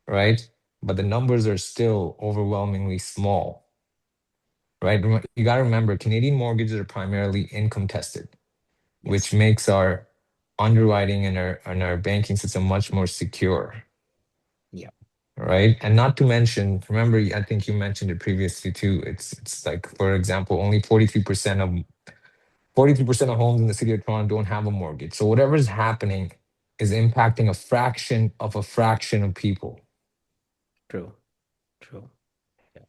right? But the numbers are still overwhelmingly small, right? You got to remember, Canadian mortgages are primarily income tested, Yes. which makes our underwriting and our banking system much more secure, Yeah. right? And not to mention, remember, I think you mentioned it previously too. It's like, for example, only 43% of homes in the city of Toronto don't have a mortgage. So whatever's happening is impacting a fraction of people. True. True. Yeah.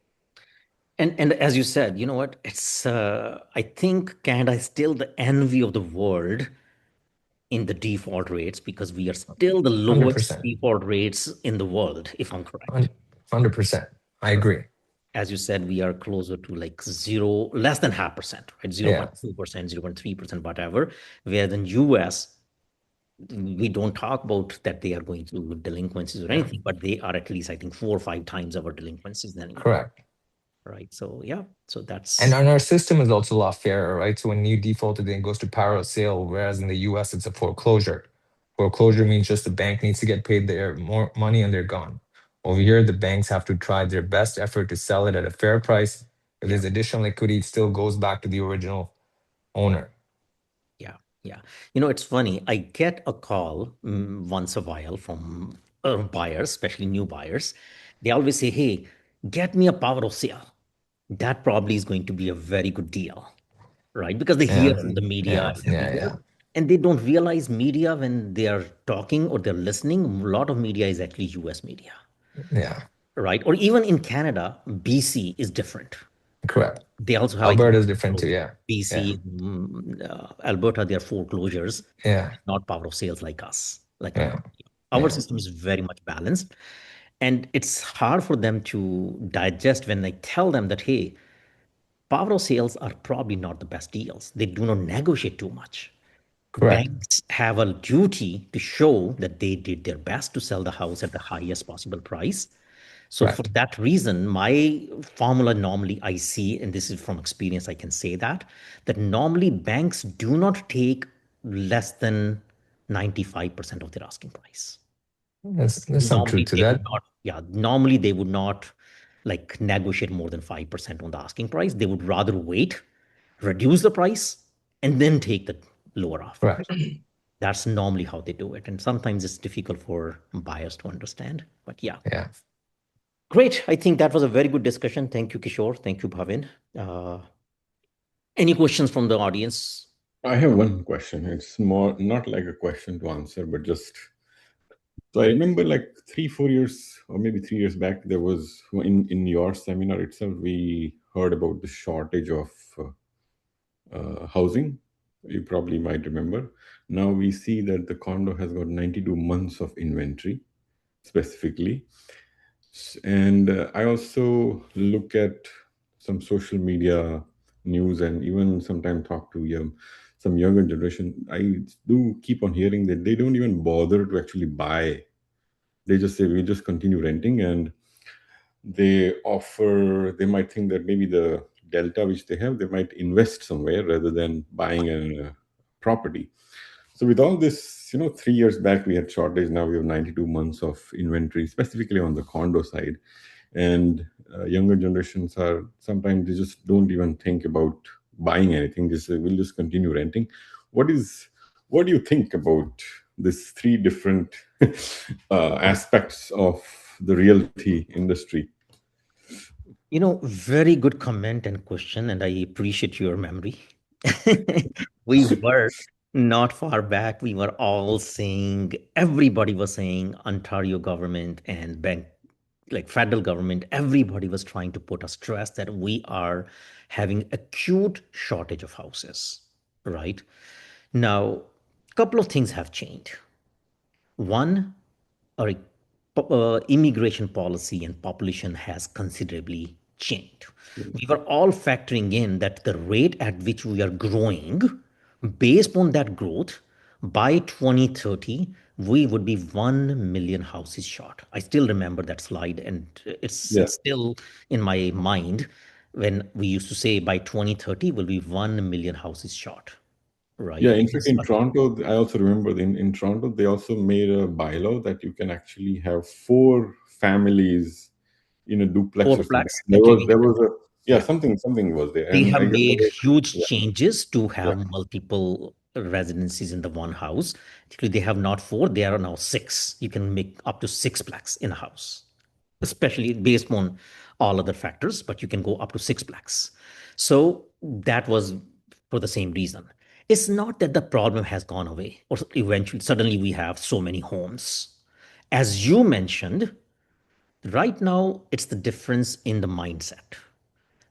And as you said, you know what? It's I think Canada is still the envy of the world in the default rates because we are still the lowest 100%. default rates in the world, if I'm correct. 100%. I Right. agree. As you said, we are closer to like zero, less than 0.5%, right? Yeah. 0.2%, 0.3%, whatever. Where in US, we don't talk about that they are going through delinquencies or Yeah. anything, but they are at least, I think, 4 or 5 times our delinquencies than you, Correct. right? So yeah, so And, that's and our system is also a lot fairer, right? So when you defaulted, then it goes to power of sale, whereas in the US, it's a foreclosure. Foreclosure means just the bank needs to get paid their more money and they're gone. Over here, the banks have to try their best effort to sell it at a fair price. If yeah. there's additional equity, it still goes back to the original owner. Yeah, yeah. It's funny. I get a call once a while from buyers, especially new buyers. They always say, "Hey, get me a power of sale." That probably is going to be a very good deal, right? Because they hear Yeah, from the media yeah, and yeah, everywhere, yeah, and they don't realize media when they are talking or they're listening. A lot of media is actually US media, yeah. right? Or even in Canada, BC is different. Correct. They also have, I think, Alberta is different too. Yeah. Yeah. BC, Alberta, their foreclosures, Yeah. not power of sales like us, like Yeah. our Yeah. system is very much balanced. And it's hard for them to digest when I tell them that, hey, power of sales are probably not the best deals. They do not negotiate too much. Correct. Banks have a duty to show that they did their best to sell the house at the highest possible price. So for Correct. that reason, my formula normally I see, and this is from experience, I can say that normally banks do not take less than 95% of their asking price. There's some truth Normally to they would that. not, yeah, normally they would not like negotiate more than 5% on the asking price. They would rather wait, reduce the price, and then take the lower offer. Correct. That's normally how they do it. And sometimes it's difficult for buyers to understand. But yeah, Yeah. great. I think that was a very good discussion. Thank you, Kishore. Thank you, Bhavin. Any questions from the audience? I have one question. It's more not like a question to answer, but just so I remember like 3, 4 years or maybe 3 years back, there was in your seminar itself, we heard about the shortage of housing. You probably might remember. Now we see that the condo has got 92 months of inventory specifically. And I also look at some social media news and even sometimes talk to some younger generation. I do keep on hearing that they don't even bother to actually buy. They just say, we just continue renting, and they might think that maybe the delta which they have, they might invest somewhere rather than buying a property. So with all this, 3 years back we had shortage. Now we have 92 months of inventory, specifically on the condo side. And younger generations are sometimes they just don't even think about buying anything. Just we'll just continue renting. What do you think about these three different aspects of the realty industry? Very good comment and question, and I appreciate your memory. We were not far back. We were all saying, everybody was saying, Ontario government and bank, like federal government, everybody was trying to put a stress that we are having acute shortage of houses, right? Now, a couple of things have changed. One, our immigration policy and population has considerably changed. We were all factoring in that the rate at which we are growing, based on that growth, by 2030, we would be 1 million houses short. I still remember that slide, and it's Yeah. it's still in my mind when we used to say by 2030 we'll be 1 million houses short, right? Yeah, in fact, in Toronto, I also remember in Toronto, they also made a bylaw that you can actually have 4 families in a duplex or something. Fourplex, There was a yeah. something was there, They and have I guess made huge yeah, changes to yeah, have multiple residencies in the one house. Actually, they have not 4, they are now 6. You can make up to 6plex in a house, especially based on all other factors, but you can go up to 6plex. So that was for the same reason. It's not that the problem has gone away or eventually suddenly we have so many homes. As you mentioned, right now it's the difference in the mindset.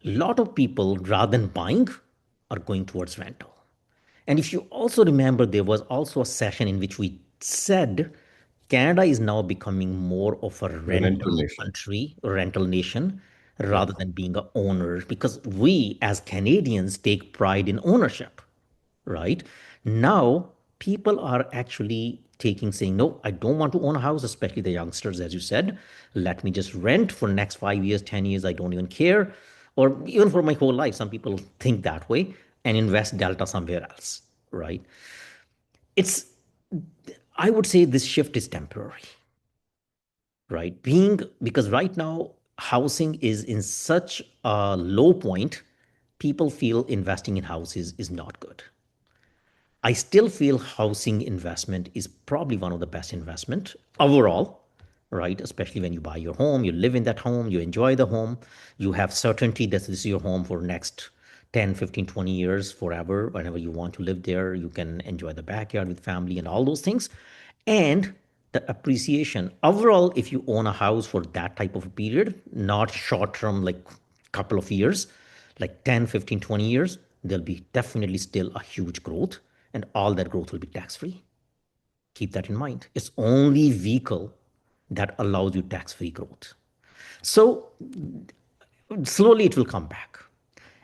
A lot of people, rather than buying, are going towards rental. And if you also remember, there was also a session in which we said Canada is now becoming more of a rental rental nation. country, a rental nation, Yeah, rather than being a owner, because we as Canadians take pride in ownership, right? Now, people are actually saying, no, I don't want to own a house, especially the youngsters, as you said. Let me just rent for next 5 years, 10 years. I don't even care. Or even for my whole life, some people think that way and invest delta somewhere else, right? It's, I would say this shift is temporary, right? Because right now, housing is in such a low point, people feel investing in houses is not good. I still feel housing investment is probably one of the best investment overall, right? Especially when you buy your home, you live in that home, you enjoy the home, you have certainty that this is your home for next 10, 15, 20 years, forever. Whenever you want to live there, you can enjoy the backyard with family and all those things. And the appreciation overall, if you own a house for that type of a period, not short term, like couple of years, like 10, 15, 20 years, there'll be definitely still a huge growth, and all that growth will be tax-free. Keep that in mind. It's only vehicle that allows you tax-free growth. So slowly it will come back.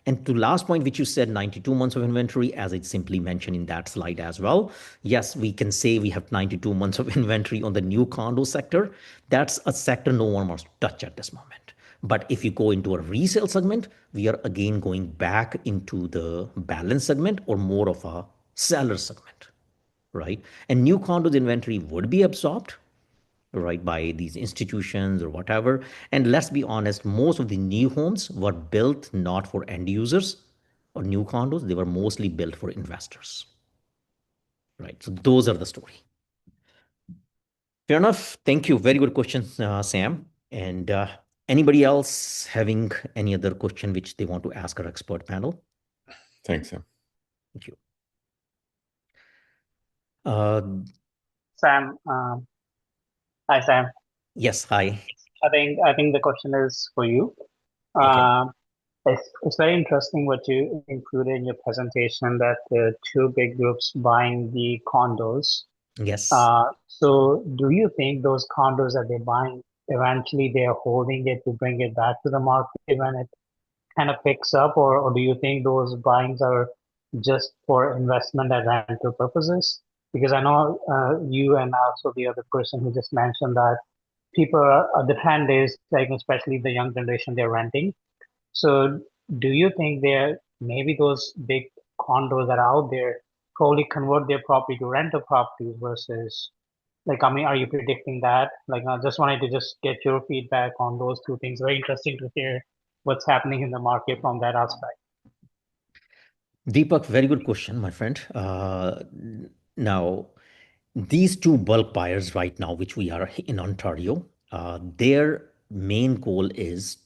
And to last point, which you said 92 months of inventory, as it simply mentioned in that slide as well. Yes, we can say we have 92 months of inventory on the new condo sector. That's a sector no one wants to touch at this moment. But if you go into a resale segment, we are again going back into the balance segment or more of a seller segment, right? And new condos inventory would be absorbed, right, by these institutions or whatever. And let's be honest, most of the new homes were built not for end users or new condos, they were mostly built for investors, right? So those are the story. Fair enough. Thank you. Very good questions, Sam. And anybody else having any other question which they want to ask our expert panel? Thanks, Sam. Thank you. Sam, hi Sam. Yes, hi. I think the question is for you. Okay. It's very interesting what you included in your presentation that there are two big groups buying the condos. Yes. So do you think those condos that they're buying, eventually they're holding it to bring it back to the market when it kind of picks up, or do you think those buyings are just for investment and rental purposes? Because I know you and also the other person who just mentioned that people the trend is like, especially the young generation, they're renting. So do you think there maybe those big condos that are out there probably convert their property to rental properties versus like, I mean, are you predicting that? Like, I just wanted to just get your feedback on those two things. Very interesting to hear what's happening in the market from that aspect. Deepak, very good question, my friend. Now, these two bulk buyers right now, which we are in Ontario, their main goal is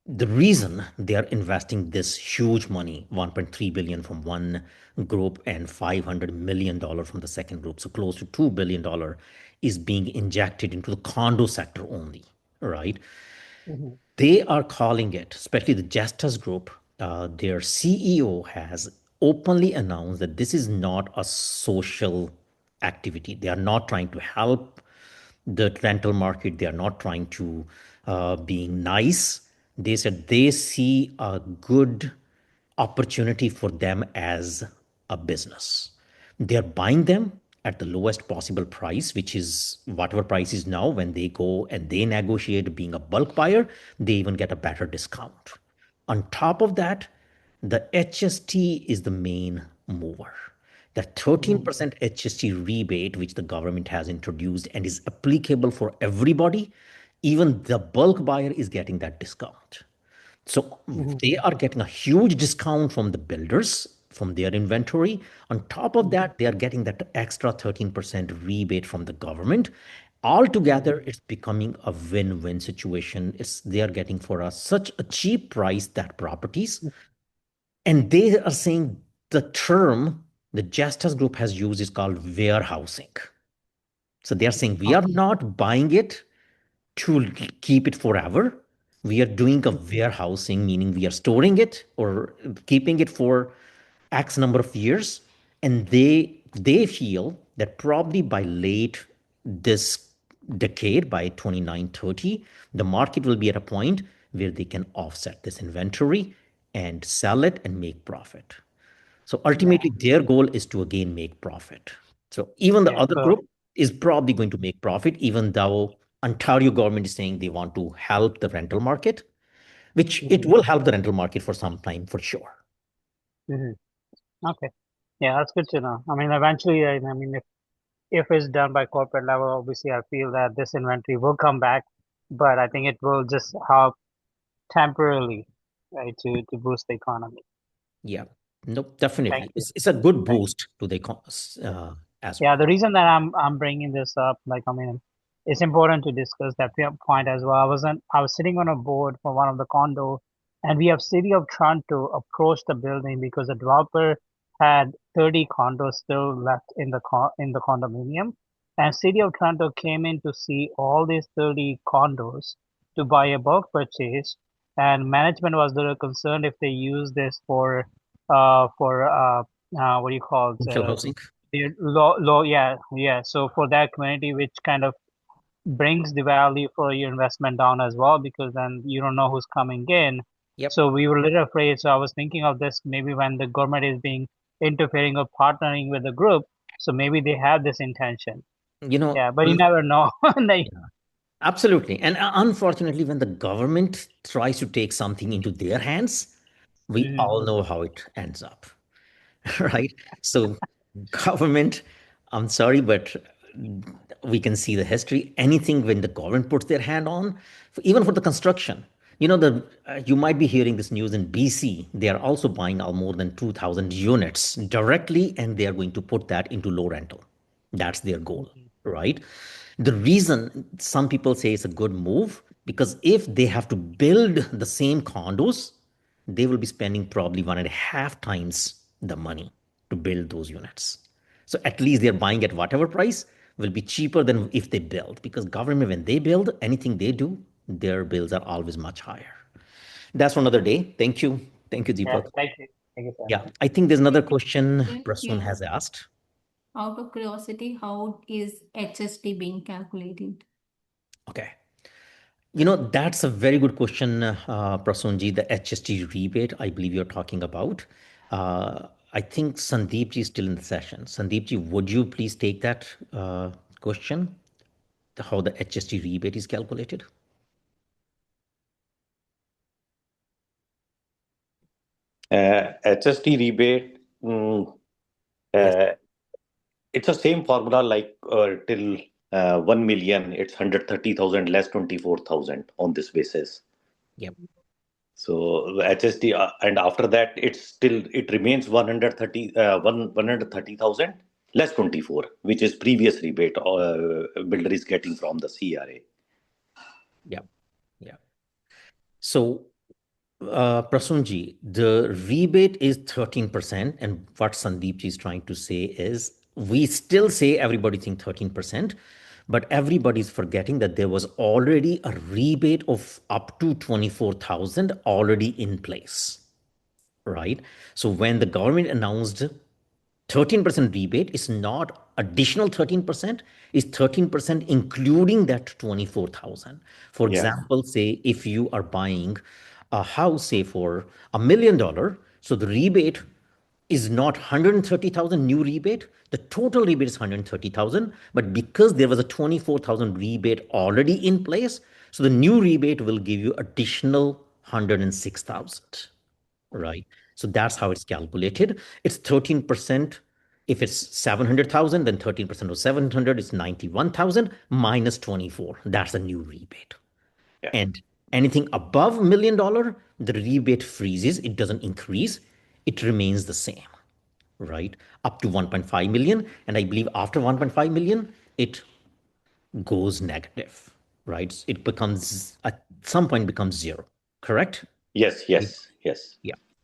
the reason they are investing this huge money, 1.3 billion from one group and $500 million from the second group, so close to $2 billion is being injected into the condo sector only, right? Mm-hmm. They are calling it, especially the Justice Group, their CEO has openly announced that this is not a social activity. They are not trying to help the rental market. They are not trying to being nice. They said they see a good opportunity for them as a business. They're buying them at the lowest possible price, which is whatever price is now. When they go and they negotiate being a bulk buyer, they even get a better discount. On top of that, the HST is the main mover. The 13% HST rebate, which the government has introduced and is applicable for everybody, even the bulk buyer is getting that discount. So they are getting a huge discount from the builders, from their inventory. On top of that, they are getting that extra 13% rebate from the government. Altogether, it's becoming a win-win situation. They are getting for us such a cheap price that properties. And they are saying the term the Justice Group has used is called warehousing. So they are saying we are not buying it to keep it forever. We are doing a warehousing, meaning we are storing it or keeping it for X number of years. And they feel that probably by late this decade, by 2930, the market will be at a point where they can offset this inventory and sell it and make profit. So ultimately, their goal is to again make profit. So even the other group is probably going to make profit, even though Ontario government is saying they want to help the rental market, which it will help the rental market for some time for sure. Okay. Yeah, that's good to know. I mean, eventually, I mean, if it's done by corporate level, obviously, I feel that this inventory will come back, but I think it will just help temporarily, right, to boost the economy. Yeah, no, definitely. Thank you. It's a good boost to the as Yeah, well. the reason that I'm bringing this up, like, I mean, it's important to discuss that point as well. I was sitting on a board for one of the condo, and we have City of Toronto approached the building because the developer had 30 condos still left in the condominium, and City of Toronto came in to see all these 30 condos to buy a bulk purchase, and management was a little concerned if they use this for what do you call it? Social housing. The low, yeah. So for that community, which kind of brings the value for your investment down as well, because then you don't know who's coming in. Yep. So we were a little afraid. So I was thinking of this maybe when the government is being interfering or partnering with the group. So maybe they have this intention. Yeah, but you never know. Absolutely. And unfortunately, when the government tries to take something into their hands, we all know how it ends up, right? So government, I'm sorry, but we can see the history. Anything when the government puts their hand on, even for the construction, you might be hearing this news in BC. They are also buying more than 2,000 units directly, and they are going to put that into low rental. That's their goal, right? The reason some people say it's a good move, because if they have to build the same condos, they will be spending probably 1.5 times the money to build those units. So at least they're buying at whatever price will be cheaper than if they build, because government, when they build anything they do, their bills are always much higher. That's for another day. Thank you. Thank you, Yeah, Deepak. thank you. Thank you, sir. Yeah, I think there's another question Prasun Yeah. has asked. Out of curiosity, how is HST being calculated? Okay. That's a very good question, Prasunji. The HST rebate, I believe you're talking about. I think Sandeepji is still in the session. Sandeepji, would you please take that question? How the HST rebate is calculated? HST rebate, Yes. it's the same formula like till 1 million, it's 130,000 less 24,000 on this basis. Yep. So HST, and after that, it remains 130,000 less 24, which is previous rebate builder is getting from the CRA. Yep. Yeah. So, Prasunji, the rebate is 13%. And what Sandeepji is trying to say is we still say everybody think 13%, but everybody's forgetting that there was already a rebate of up to 24,000 already in place, right? So when the government announced 13% rebate, is not additional 13%, is 13% including that 24,000. For Yeah. example, say if you are buying a house, say for $1 million, so the rebate is not 130,000 new rebate. The total rebate is 130,000, but because there was a 24,000 rebate already in place, so the new rebate will give you additional 106,000. Right. So that's how it's calculated. It's 13%. If it's 700,000, then 13% of 700 is 91,000 minus 24. That's a new rebate. Yeah. And anything above $1 million, the rebate freezes. It doesn't increase. It remains the same, right? Up to 1.5 million. And I believe after 1.5 million, it goes negative, right? It becomes, at some point, becomes zero, correct? Yes. Yeah.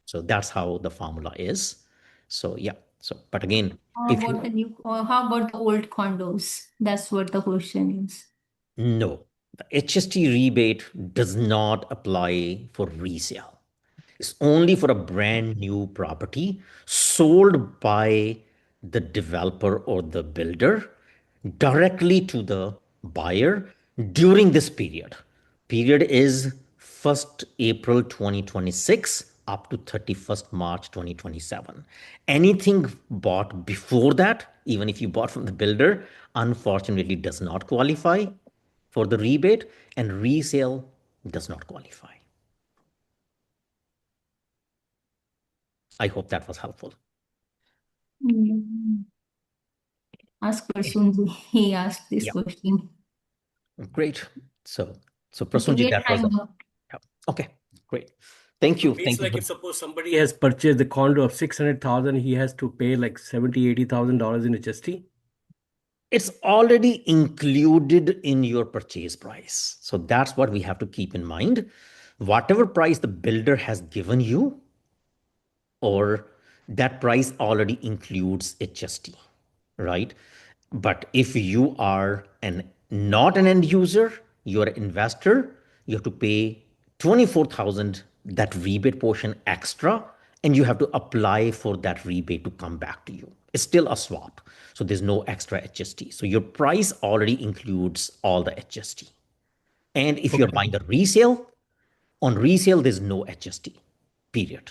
So that's how the formula is. So yeah. So, but again, How about how about the old condos? That's what the question is. no, the HST rebate does not apply for resale. It's only for a brand new property sold by the developer or the builder directly to the buyer during this period. Period is 1st April 2026 up to 31st March 2027. Anything bought before that, even if you bought from the builder, unfortunately does not qualify for the rebate, and resale does not qualify. I hope that was helpful. Ask Prasunji. He asked this Yeah. question. Great. So Okay, Prasunji, we that was time up. okay. Great. Thank you. Means Thank you. like if suppose somebody has purchased the condo of 600,000, he has to pay like $70,000-$80,000 in HST. It's already included in your purchase price. So that's what we have to keep in mind. Whatever price the builder has given you, or that price already includes HST, right? But if you are not an end user, you're an investor, you have to pay 24,000, that rebate portion extra, and you have to apply for that rebate to come back to you. It's still a swap. So there's no extra HST. So your price already includes all the HST. And if you're buying a resale, on resale, there's no HST, period.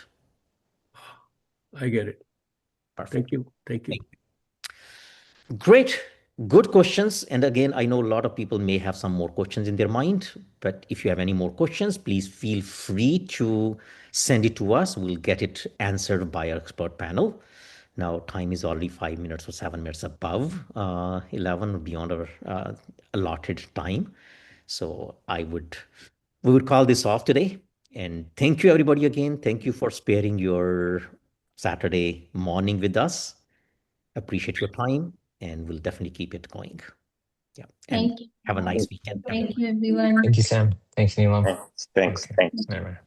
I get it. Perfect. Thank you. Thank you. Great. Good questions. And again, I know a lot of people may have some more questions in their mind, but if you have any more questions, please feel free to send it to us. We'll get it answered by our expert panel. Now, time is already 5 minutes or 7 minutes above 11, beyond our allotted time. So we would call this off today. And thank you, everybody, again. Thank you for sparing your Saturday morning with us. Appreciate your time, and we'll definitely keep it going. Yeah. And Thank you. have a nice weekend. Thank you, everyone. Thank you, Sam. Thanks, Neelam. Thanks. Okay. Thanks. Bye-bye.